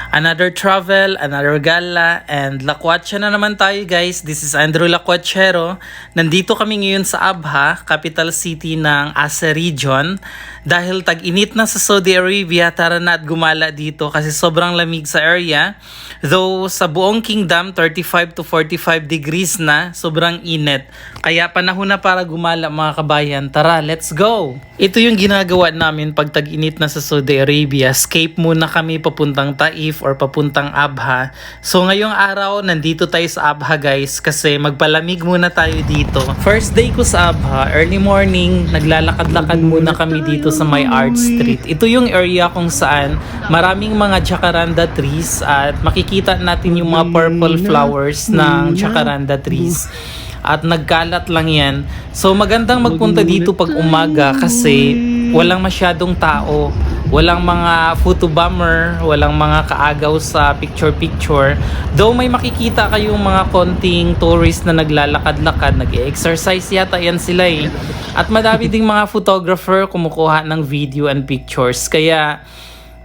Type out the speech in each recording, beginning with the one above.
Another travel, another gala, and Lakwatsa na naman tayo guys. This is Andrew Lakwatsero. Nandito kami ngayon sa Abha, capital city ng Aceh region. Dahil tag-init na sa Saudi Arabia, tara na at gumala dito kasi sobrang lamig sa area. Though sa buong kingdom, 35 to 45 degrees na, sobrang init. Kaya panahon na para gumala mga kabayan. Tara, let's go! Ito yung ginagawa namin pag tag-init na sa Saudi Arabia. Escape muna kami papuntang Taif or papuntang Abha. So ngayong araw, nandito tayo sa Abha guys kasi magpalamig muna tayo dito. First day ko sa Abha, early morning, naglalakad-lakad muna kami dito sa may Art Street. Ito yung area kung saan maraming mga jacaranda trees at makikita natin yung mga purple flowers ng jacaranda trees. At nagkalat lang yan. So magandang magpunta dito pag umaga kasi walang masyadong tao. Walang mga photo bomber, walang mga kaagaw sa picture-picture. Though may makikita kayong mga konting tourist na naglalakad-lakad, nag-exercise yata yan sila eh. At madami ding mga photographer kumukuha ng video and pictures. Kaya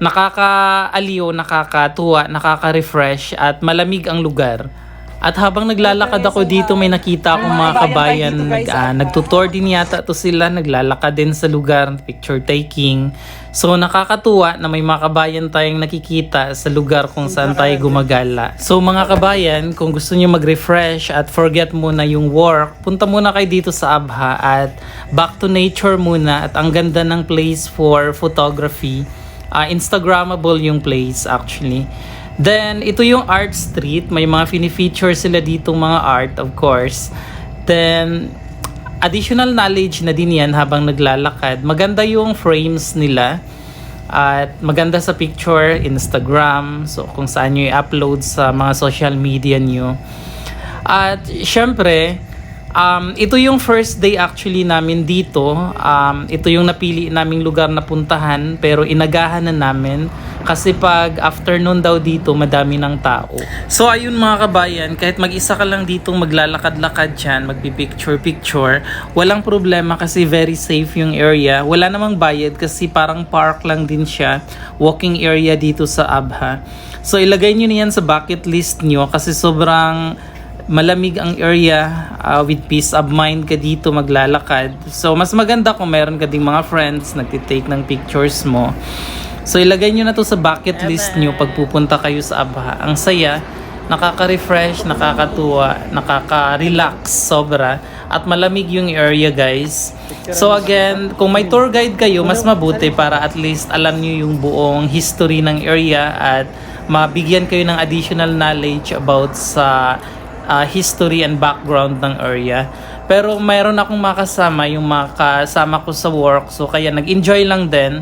nakakaaliw, nakakatuwa, nakaka-refresh at malamig ang lugar. At habang naglalakad ako dito, may nakita akong mga kabayan. Nagtutour din yata to sila. Naglalakad din sa lugar, picture taking. So nakakatuwa na may mga kabayan tayong nakikita sa lugar kung saan tayo gumagala. So mga kabayan, kung gusto niyo mag-refresh at forget muna yung work, punta muna kayo dito sa Abha at back to nature muna. At ang ganda ng place for photography. Instagrammable yung place actually. Then, ito yung Art Street. May mga fini-feature sila ditong mga art, of course. Then, additional knowledge na din yan habang naglalakad. Maganda yung frames nila. At maganda sa picture, Instagram. So, kung saan nyo i-upload sa mga social media nyo. At, syempre, ito yung first day actually namin dito. Ito yung napili naming lugar na puntahan. Pero inagahan na namin. Kasi pag afternoon daw dito, madami ng tao. So ayun mga kabayan, kahit mag-isa ka lang ditong maglalakad-lakad dyan, magpipicture-picture, walang problema kasi very safe yung area. Wala namang bayad kasi parang park lang din siya. Walking area dito sa Abha. So ilagay nyo na yan sa bucket list nyo kasi sobrang malamig ang area, with peace of mind ka dito maglalakad. So mas maganda kung meron ka ding mga friends nagtitake ng pictures mo. So ilagay nyo na to sa bucket list nyo pag pupunta kayo sa Abha. Ang saya, nakaka-refresh, nakakatuwa, nakaka-relax sobra at malamig yung area guys. So again, kung may tour guide kayo, mas mabuti para at least alam nyo yung buong history ng area at mabigyan kayo ng additional knowledge about sa history and background ng area. Pero mayroon akong makasama, yung makasama ko sa work, so kaya nag-enjoy lang din.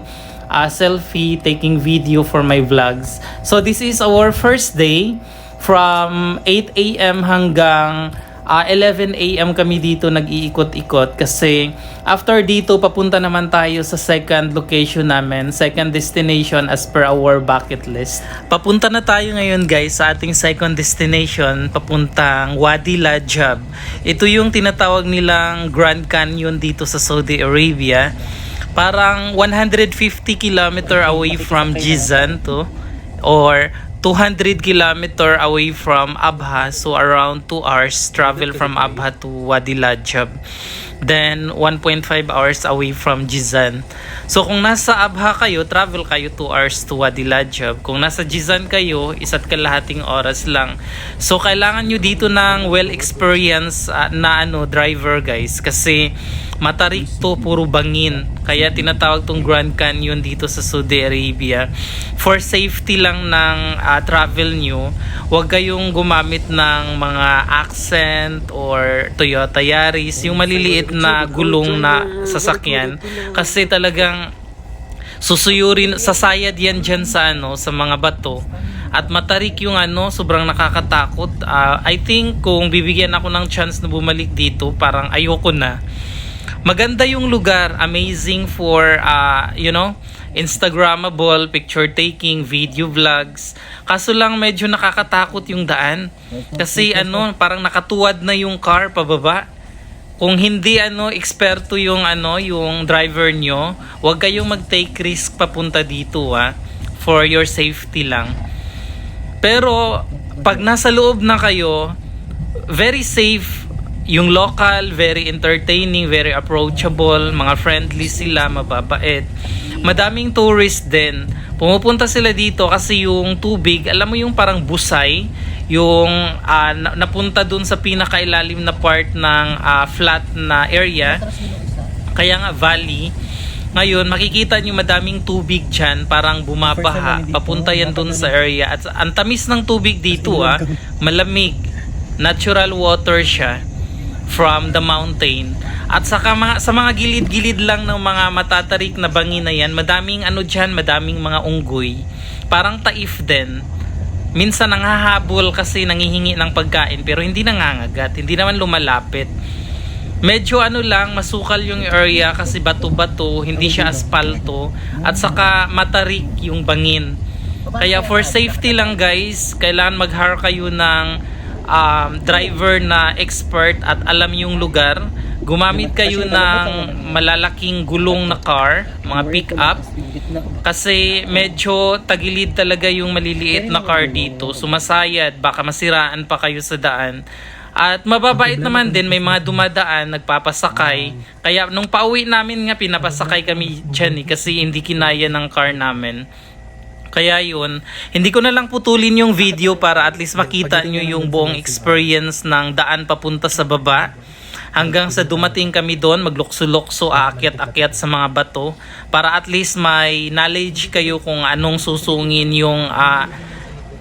Selfie, taking video for my vlogs. So this is our first day from 8 a.m. hanggang 11 a.m. kami dito nag-iikot-ikot kasi after dito papunta naman tayo sa second location namin, second destination as per our bucket list. Papunta na tayo ngayon guys sa ating second destination, papuntang Wadi Lajab. Ito yung tinatawag nilang Grand Canyon dito sa Saudi Arabia. Parang 150 km away from Jizan to or 200 km away from Abha, so around 2 hours travel from Abha to Wadi Lajab. Then 1.5 hours away from Jizan. So kung nasa Abha kayo, travel kayo 2 hours to Wadi Lajab. Kung nasa Jizan kayo, isa't kalahating oras lang. So kailangan nyo dito ng well-experienced na driver guys kasi matarik to, puro bangin. Kaya tinatawag tong Grand Canyon dito sa Saudi Arabia. For safety lang ng travel nyo, huwag kayong gumamit ng mga Accent or Toyota Yaris, yung maliliit na gulong na sasakyan. Kasi talagang susuyurin, sasayad yan dyan sa, sa mga bato. At matarik yung sobrang nakakatakot. I think kung bibigyan ako ng chance na bumalik dito, parang ayoko na. Maganda yung lugar, amazing for Instagrammable, picture taking, video vlogs. Kaso lang medyo nakakatakot yung daan. Kasi parang nakatuwad na yung car pababa. Kung hindi eksperto yung yung driver nyo, huwag kayong mag-take risk papunta dito for your safety lang. Pero pag nasa loob na kayo, very safe. Yung local, very entertaining, very approachable, mga friendly sila, mababait. Madaming tourist din. Pumupunta sila dito kasi yung tubig, alam mo yung parang busay, yung napunta dun sa pinakailalim na part ng flat na area, kaya nga valley. Ngayon, makikita nyo madaming tubig dyan, parang bumabaha, papunta yan dun sa area. At ang tamis ng tubig dito, malamig, natural water siya from the mountain. At sa mga gilid-gilid lang ng mga matatarik na bangin na yan, madaming dyan, madaming mga unggoy. Parang taif din. Minsan nanghahabol kasi nangihingi ng pagkain pero hindi nangangagat, hindi naman lumalapit. Medyo lang, masukal yung area kasi bato-bato, hindi siya aspalto, at saka matarik yung bangin. Kaya for safety lang guys, kailangan mag-hire kayo ng driver na expert at alam yung lugar. Gumamit kayo ng malalaking gulong na car, mga pick-up, kasi medyo tagilid talaga yung maliliit na car dito. Sumasayad, baka masiraan pa kayo sa daan. At mababait naman din, may mga dumadaan, nagpapasakay. Kaya nung pauwi namin nga, pinapasakay kami dyan kasi hindi kinaya ng car namin. Kaya yun, hindi ko na lang putulin yung video para at least makita nyo yung buong experience ng daan papunta sa baba. Hanggang sa dumating kami doon, maglukso-lukso, aakyat-akyat sa mga bato. Para at least may knowledge kayo kung anong susungin yung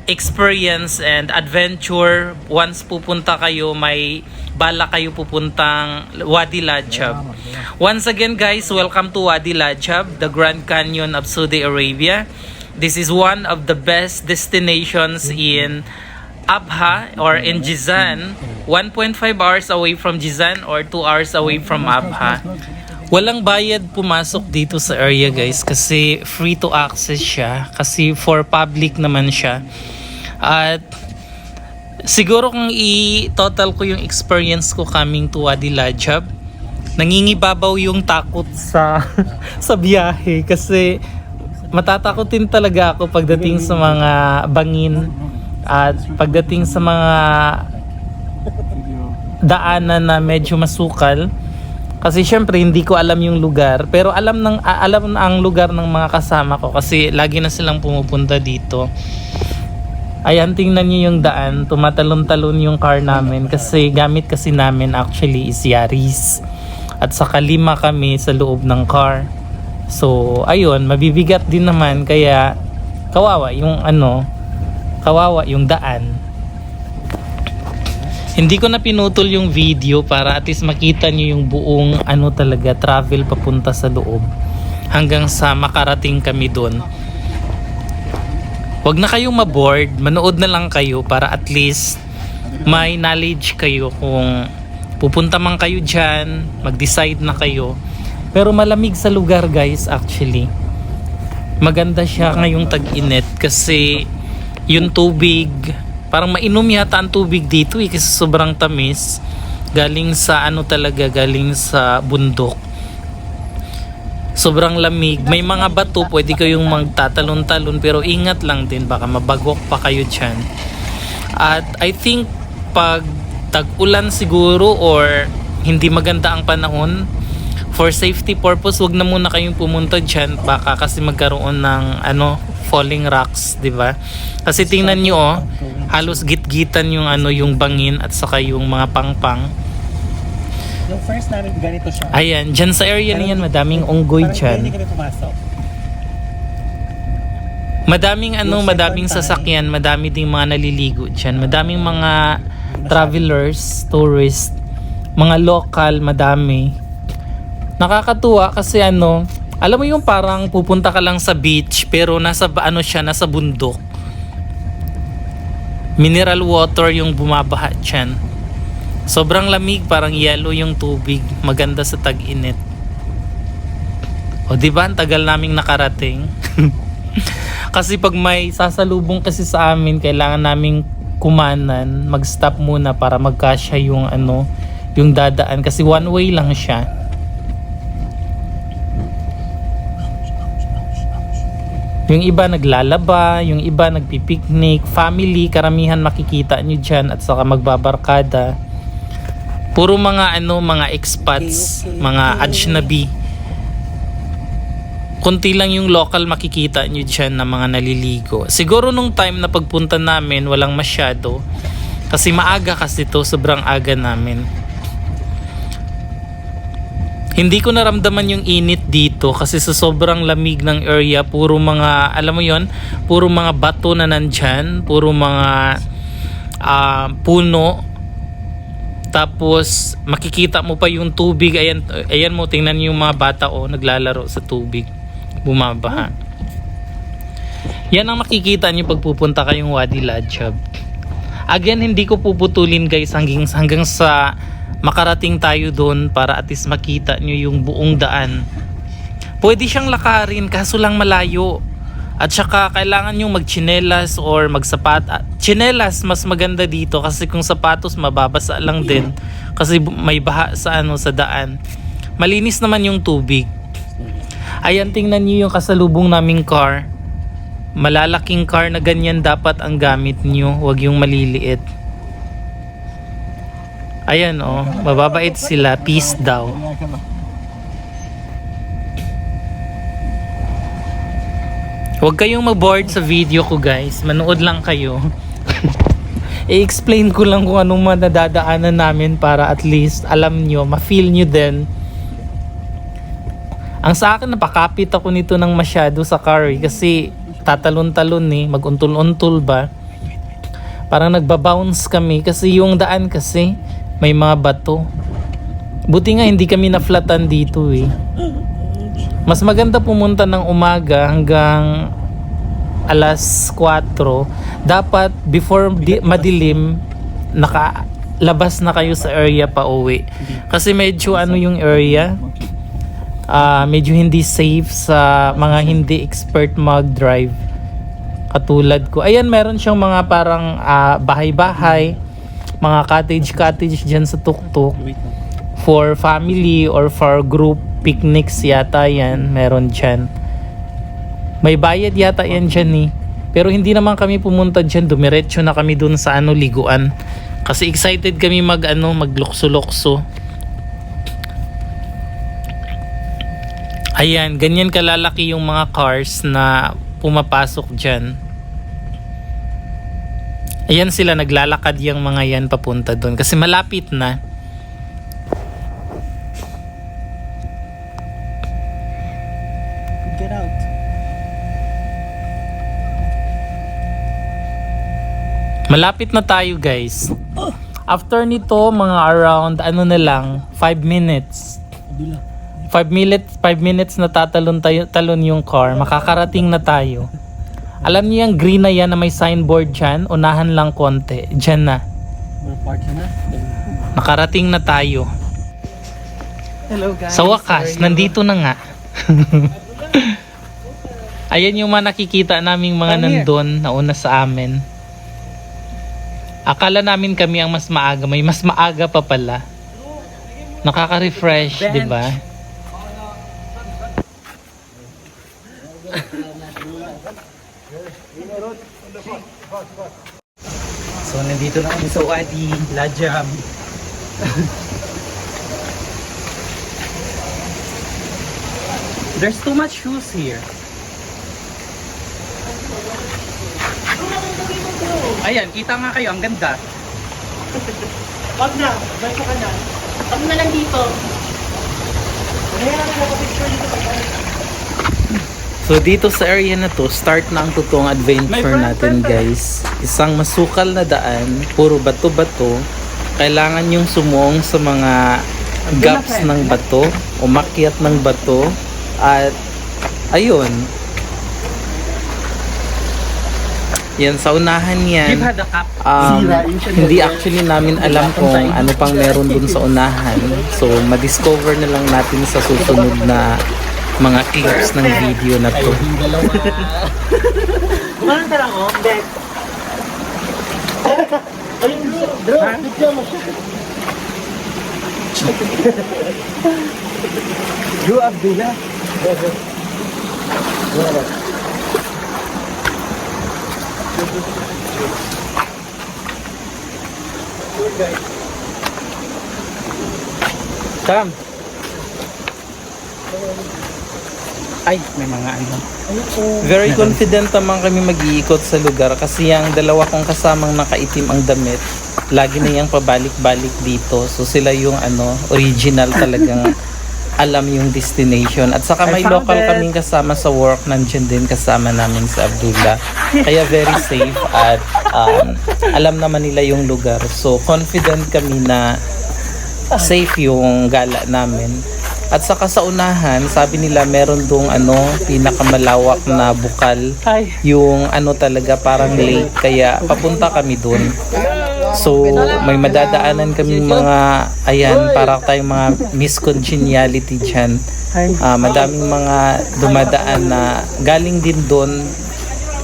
experience and adventure. Once pupunta kayo, may bala kayo pupuntang Wadi Ladjab. Once again guys, welcome to Wadi Ladjab, the Grand Canyon of Saudi Arabia. This is one of the best destinations in Abha or in Jizan. 1.5 hours away from Jizan or 2 hours away from Abha. Walang bayad pumasok dito sa area guys kasi free to access siya, kasi for public naman siya. At siguro kung i-total ko yung experience ko coming to Wadi Ladjab, nangingibabaw yung takot sa sa biyahe kasi matatakotin talaga ako pagdating sa mga bangin at pagdating sa mga daanan na medyo masukal. Kasi syempre hindi ko alam yung lugar, pero alam ang lugar ng mga kasama ko kasi lagi na silang pumupunta dito. Ayan, tingnan niyo yung daan, tumatalon-talon yung car namin kasi gamit kasi namin actually is Yaris. At saka 5 kami sa loob ng car. So, ayun, mabibigat din naman kaya kawawa yung daan. Hindi ko na pinutol yung video para at least makita nyo yung buong talaga travel papunta sa loob hanggang sa makarating kami doon. Huwag na kayong maboard, manood na lang kayo para at least may knowledge kayo kung pupunta man kayo dyan, mag-decide na kayo. Pero malamig sa lugar guys actually. Maganda siya ngayong tag-init kasi yung tubig, parang mainom yata ang tubig dito kasi sobrang tamis. Galing sa galing sa bundok. Sobrang lamig. May mga bato, pwede kayong magtatalon-talon pero ingat lang din, baka mabagok pa kayo dyan. At I think pag tag-ulan siguro or hindi maganda ang panahon, for safety purpose, wag na muna kayong pumunta dyan, baka kasi magkaroon ng falling rocks, di ba? Kasi tingnan nyo halos git-gitan yung yung bangin at saka yung mga pangpang. Yung first namin ganito siya. Ayan, dyan sa area na yan, madaming unggoy dyan. Hindi kami pumasok. Madaming sasakyan, madami ding mga naliligo dyan. Madaming mga travelers, tourists, mga local, madami. Nakakatuwa kasi alam mo yung parang pupunta ka lang sa beach pero nasa nasa bundok. Mineral water yung bumabaha dyan. Sobrang lamig, parang yellow yung tubig. Maganda sa tag-init. O diba, ang tagal naming nakarating. Kasi pag may sasalubong kasi sa amin, kailangan naming kumanan, mag-stop muna para magkasya yung yung dadaan kasi one way lang siya. Yung iba naglalaba, yung iba nagpipiknik, family, karamihan makikita nyo dyan at saka magbabarkada. Puro mga mga expats, mga ajnabi. Kunti lang yung local makikita nyo dyan na mga naliligo. Siguro nung time na pagpunta namin, walang masyado. Kasi maaga kasi to, sobrang aga namin. Hindi ko naramdaman yung init dito kasi sa sobrang lamig ng area, puro mga, alam mo yon, puro mga bato na nandyan, puro mga puno. Tapos makikita mo pa yung tubig, ayan mo, tingnan yung mga bata naglalaro sa tubig, bumabaha. Yan ang makikita nyo pag pupunta kayong Wadi Ladjab. Again, hindi ko puputulin guys hanggang sa makarating tayo doon para at least makita nyo yung buong daan. Pwede siyang lakarin kaso lang malayo. At saka kailangan nyo magchinelas or magsapat. Chinelas mas maganda dito kasi kung sapatos mababasa lang din kasi may baha sa sa daan. Malinis naman yung tubig. Ayan, tingnan nyo yung kasalubong naming car. Malalaking car na ganyan dapat ang gamit nyo, wag yung maliliit. Ayan mababait sila, peace daw. Huwag kayong mag-board sa video ko guys, manood lang kayo. I-explain ko lang kung anong madadaanan namin para at least alam nyo, ma-feel nyo din. Ang sa akin, napakapit ako nito ng masyado sa car kasi tatalon-talon mag-untol-untol ba. Parang nagbabounce kami kasi yung daan kasi may mga bato. Buti nga hindi kami na-flatan dito Mas maganda pumunta ng umaga hanggang alas 4. Dapat before madilim nakalabas na kayo sa area pa uwi. Kasi medyo yung area, medyo hindi safe sa mga hindi expert mag-drive. Katulad ko. Ayan, meron siyang mga parang bahay-bahay, mga cottage dyan sa tuktok. For family or for group picnics yata yan, meron dyan. May bayad yata yan dyan Pero hindi naman kami pumunta dyan, dumiretso na kami dun sa liguan. Kasi excited kami maglukso-lukso. Ayan, ganyan kalalaki yung mga cars na pumapasok dyan. Ayan sila, naglalakad yung mga yan papunta dun kasi malapit na. Get out. Malapit na tayo guys. After nito, mga around na lang, 5 minutes. 5 minutes na talon yung car, makakarating na tayo. Alam niyo yung green na yan na may signboard dyan, unahan lang konti, dyan na. Nakarating na tayo. Hello guys. Sa wakas, nandito na nga. Ayan yung mga nakikita naming mga nandun na una sa amin. Akala namin kami ang mas maaga, may mas maaga pa pala. Nakaka-refresh, di ba? So nandito na kami sa Wadi Ladjab. There's too much shoes here. Ayan, kita nga kayo, ang ganda. Wag na, basta ka na. Pag na lang dito. So dito sa area na to, start na ang totoong adventure natin guys. Isang masukal na daan, puro bato-bato. Kailangan yung sumuong sa mga gaps ng bato, umakyat ng bato, at ayun. Yan, sa unahan yan. Hindi actually namin alam kung ano pang meron dun sa unahan. So, madiscover na lang natin sa susunod na mga clips ng video na to. Kumain ka lang Dek. Ayun, bro, bigyan mo siya. Drew Abdullah. Come. Ay, may mga ano. Very confident naman kami mag-iikot sa lugar kasi yung dalawa kong kasamang nakaitim ang damit, lagi na yung pabalik-balik dito. So sila yung ano, original talagang alam yung destination. At saka may local kaming kasama sa work, nandiyan din kasama namin sa Abdullah. Kaya very safe at alam naman nila yung lugar. So confident kami na safe yung gala namin. At saka sa unahan, sabi nila meron dong ano, pinakamalawak na bukal. Yung ano talaga parang lake, kaya papunta kami dun. So may madadaanan kami mga, ayan, para tayong mga miscongeniality dyan. Madaming mga dumadaan na galing din dun,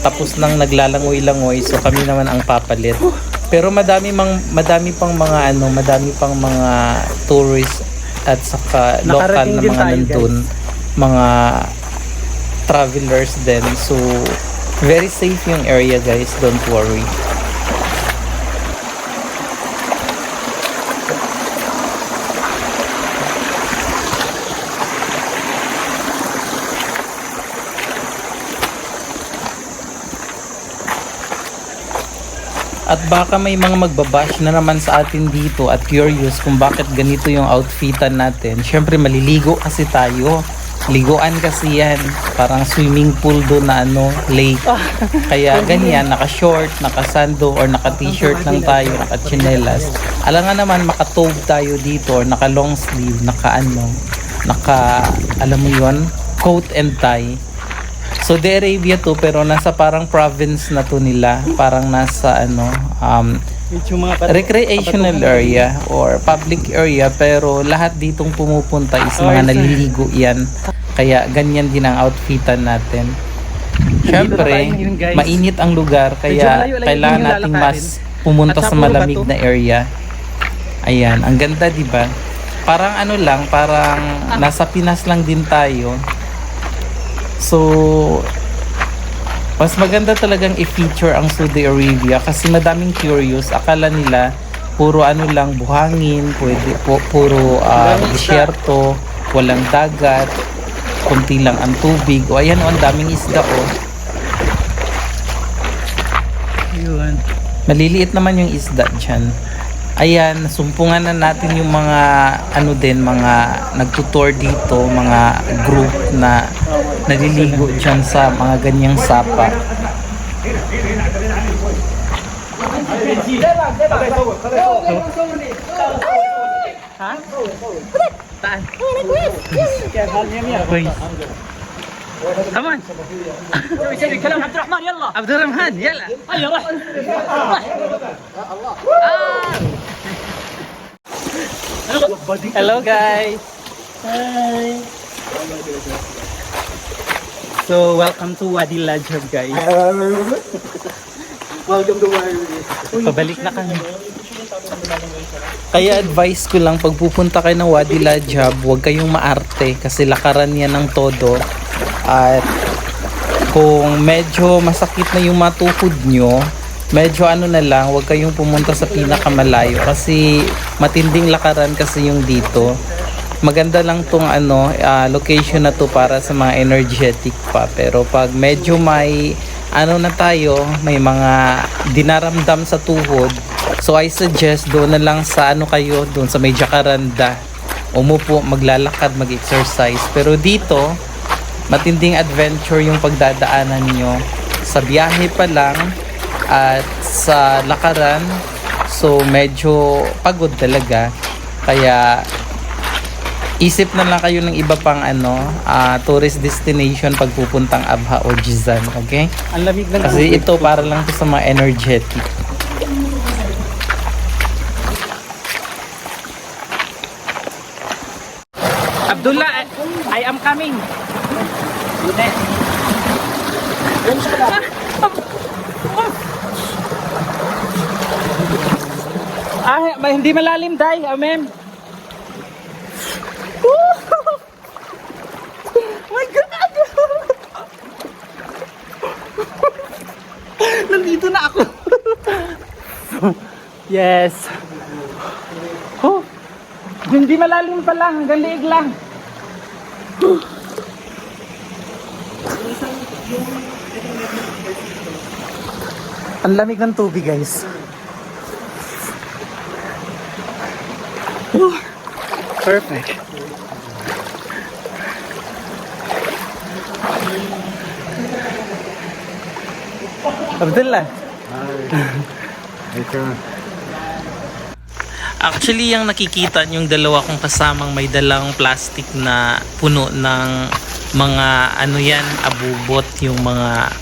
tapos nang naglalangoy-langoy, so kami naman ang papalit. Pero madami pang mga ano, madami pang mga tourists at saka local na mga nandun, mga travelers din. So very safe yung area guys, don't worry. At baka may mga magbabash na naman sa atin dito at curious kung bakit ganito yung outfitan natin. Syempre maliligo kasi tayo. Liguan kasi yan. Parang swimming pool doon na ano, lake. Kaya ganyan, naka-short, naka-sando, or naka-t-shirt lang tayo, naka-chinelas. Alam nga naman, maka-tobe tayo dito, or naka-long sleeve, alam mo yun, coat and tie. Saudi Arabia to, pero nasa parang province na to nila. Parang nasa ano, recreational area or public area, pero lahat ditong pumupunta is mga naliligo yan. Kaya ganyan din ang outfitan natin. Syempre, mainit ang lugar, kaya kailangan nating mas pumunta sa malamig na area. Ayan, ang ganda, di ba? Parang ano lang, parang nasa Pinas lang din tayo. So mas maganda talagang i-feature ang Saudi Arabia kasi madaming curious. Akala nila puro ano lang, buhangin, puro disyerto, walang dagat, kunti lang ang tubig. O ayan, ang daming isda Yun. Maliliit naman yung isda dyan. Ayan, sumpungan na natin yung mga ano din, mga nagtutour dito, mga group na naliligo dyan sa mga ganyang sapa. Ha? Taan? Come on. يسوي كلام عبد الرحمن يلا. عبد الرحمن يلا. هيا روح. Hello guys. Hi. So welcome to Wadi Lajab guys. Welcome to Wadi. Pabalik na kami. Kaya advice ko lang, pag pupunta kayo ng Wadi Lajab, huwag kayong maarte kasi lakaran yan ng todo. At kung medyo masakit na yung matuhod nyo, medyo ano na lang, huwag kayong pumunta sa pinakamalayo kasi matinding lakaran kasi yung dito. Maganda lang tong ano, location na to para sa mga energetic pa. Pero pag medyo may ano na tayo, may mga dinaramdam sa tuhod, so I suggest doon na lang sa ano kayo, doon sa may Jacaranda. Umupo, maglalakad, mag-exercise. Pero dito, matinding adventure yung pagdadaanan nyo sa biyahe pa lang at sa lakaran. So medyo pagod talaga, kaya isip na lang kayo ng iba pang ano, tourist destination pag pupuntang Abha o Jizan, okay? Ang lamig ng kasi ito para lang to sa mga energetic. Abdullah, I am coming. Hindi malalim, Day. Amen. Oh my God! nandito na ako. Yes. Oh, hindi malalim pa lang, hanggang liig lang. Ang lamig ng tubig, guys. Oh, perfect. Abdullah. Actually, yung nakikita yung dalawa kong kasamang may dalang plastic na puno ng mga ano yan, abubot, yung mga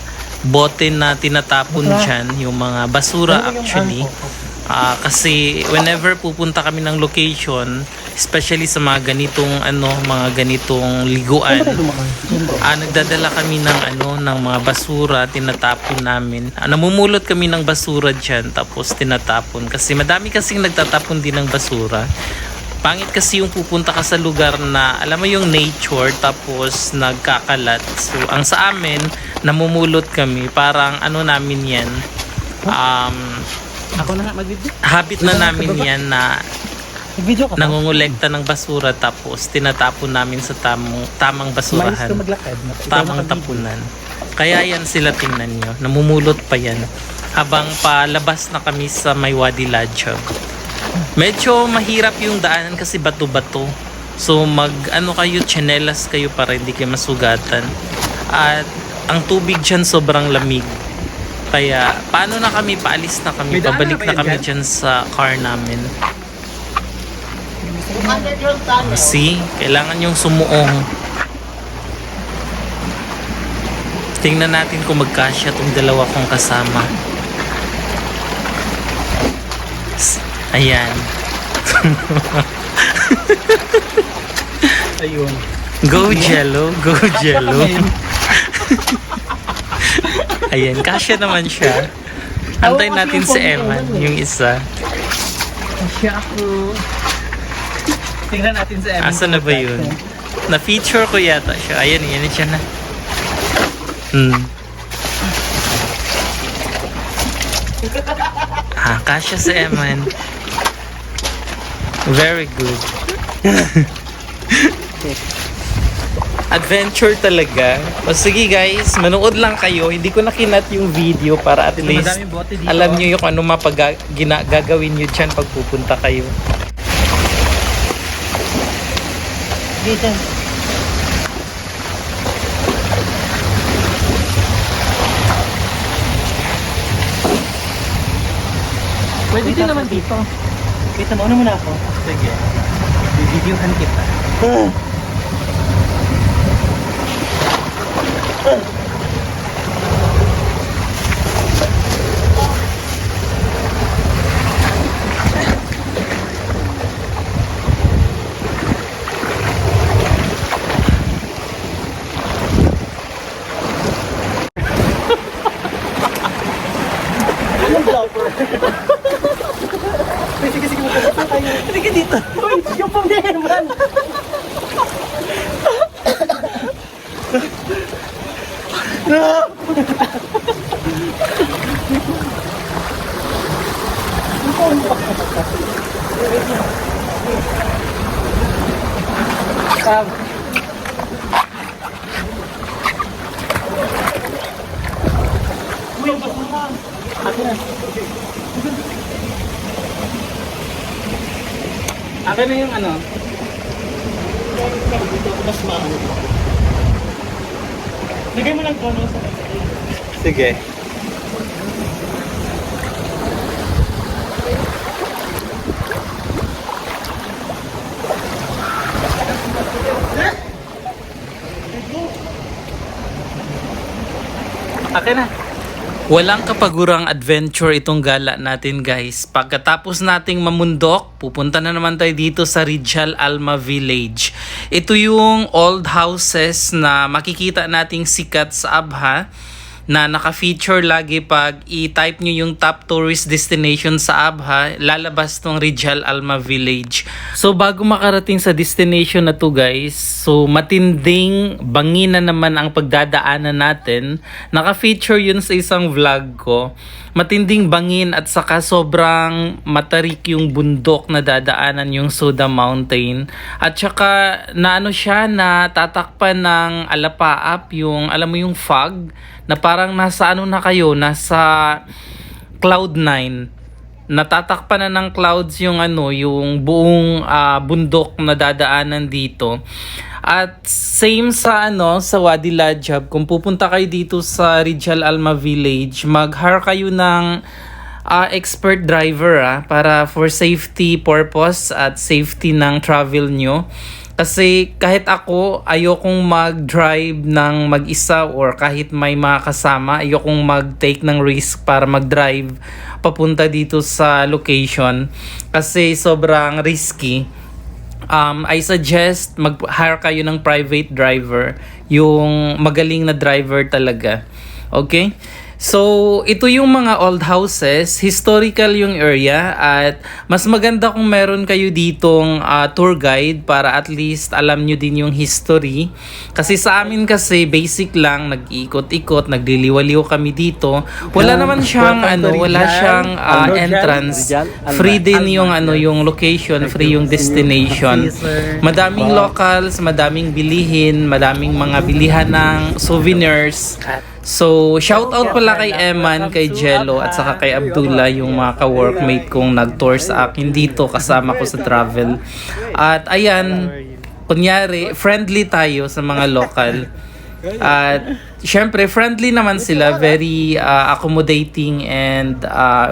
bote na tinatapon dyan, yung mga basura actually. Kasi whenever pupunta kami ng location, especially sa mga ganitong mga ganitong liguan, nagdadala kami ng mga basura, tinatapon namin. Namumulot kami ng basura diyan tapos tinatapon kasi madami kasing nagtatapon din ng basura. Pangit kasi yung pupunta ka sa lugar na alam mo yung nature tapos nagkakalat. So ang sa amin, namumulot kami, parang namin yan. Ako na nga mag-video. Habit na namin yan na Mag-video ka pa? nangungulekta ng basura tapos tinatapon namin sa tamang Mais basurahan, ka maglakad. tamang tapunan. Kaya yan sila, tingnan nyo, namumulot pa yan habang palabas na kami sa may Wadi Ladjab. Medyo mahirap yung daanan kasi bato-bato, so kayo, tsinelas kayo para hindi kayo masugatan, at ang tubig dyan sobrang lamig. Kaya paano na kami, paalis na kami, May daanan pabalik na ba na yan kami dyan? dyan sa car namin. See, kailangan yung sumuong. Tingnan natin kung magkasya tong dalawa kong kasama. Ayan. Ayun. Go Jello, go Jello. Ayan, kasya naman siya. Antayin natin si Eman, yung isa. Siya ako. Tingnan natin sa Evan. Asa na ba yun? Na-feature ko yata siya. Ayan, yan siya na. Kasya si Eman. Very good. Adventure talaga. O sige guys, manood lang kayo. Hindi ko na kinat yung video para at least Madaming bote dito. alam nyo yung ano gagawin nyo dyan pag pupunta kayo. Dito. Pwede din naman dito. Kita mo, ano muna ako? Sige. Bibidyohan kita. Sige, magpapasa tayo. Sige dito. Uy, yung pang-Herman. Akin na yung ano. Mas maano. Lagay mo lang tono sa Sige. akin na. Walang kapagurang adventure itong gala natin guys. Pagkatapos nating mamundok, pupunta na naman tayo dito sa Rijal Alma Village. Ito yung old houses na makikita nating sikat sa Abha. na naka-feature lagi pag i-type nyo yung top tourist destination sa Abha, lalabas tong Rizal Alma Village. So bago makarating sa destination na to guys, so matinding bangin na naman ang pagdadaanan natin. Naka-feature yun sa isang vlog ko. Matinding bangin at saka sobrang matarik yung bundok na dadaanan yung Soda Mountain. At saka naano siya na tatakpan ng alapaap yung alam mo yung fog na parang nasa ano na kayo, nasa cloud 9. Natatakpan na ng clouds yung ano, yung buong bundok na dadaanan dito. At same sa ano, sa Wadi Ladjab, kung pupunta kayo dito sa Rizal Alma Village, mag-hire kayo ng expert driver para for safety purpose at safety ng travel nyo. Kasi kahit ako, ayokong mag-drive ng mag-isa or kahit may mga kasama, ayokong mag-take ng risk para mag-drive papunta dito sa location kasi sobrang risky. I suggest mag-hire kayo ng private driver, yung magaling na driver talaga. Okay? So, ito yung mga old houses, historical yung area at mas maganda kung meron kayo ditong tour guide para at least alam nyo din yung history. Kasi sa amin kasi basic lang, nag-iikot-ikot, nagliliwaliw kami dito. Wala naman siyang wala siyang entrance. Free din yung yung location, free yung destination. Madaming locals, madaming bilihin, madaming mga bilihan ng souvenirs. So, shout out pala kay Eman, kay Jello, at saka kay Abdullah, yung mga ka-workmate kong nag-tour sa akin dito, kasama ko sa travel. At ayan, kunyari, friendly tayo sa mga local. At syempre, friendly naman sila, very accommodating and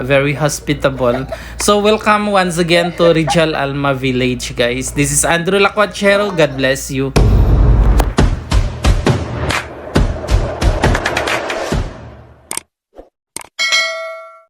very hospitable. So, welcome once again to Rizal Alma Village, guys. This is Andrew Lacuachero. God bless you.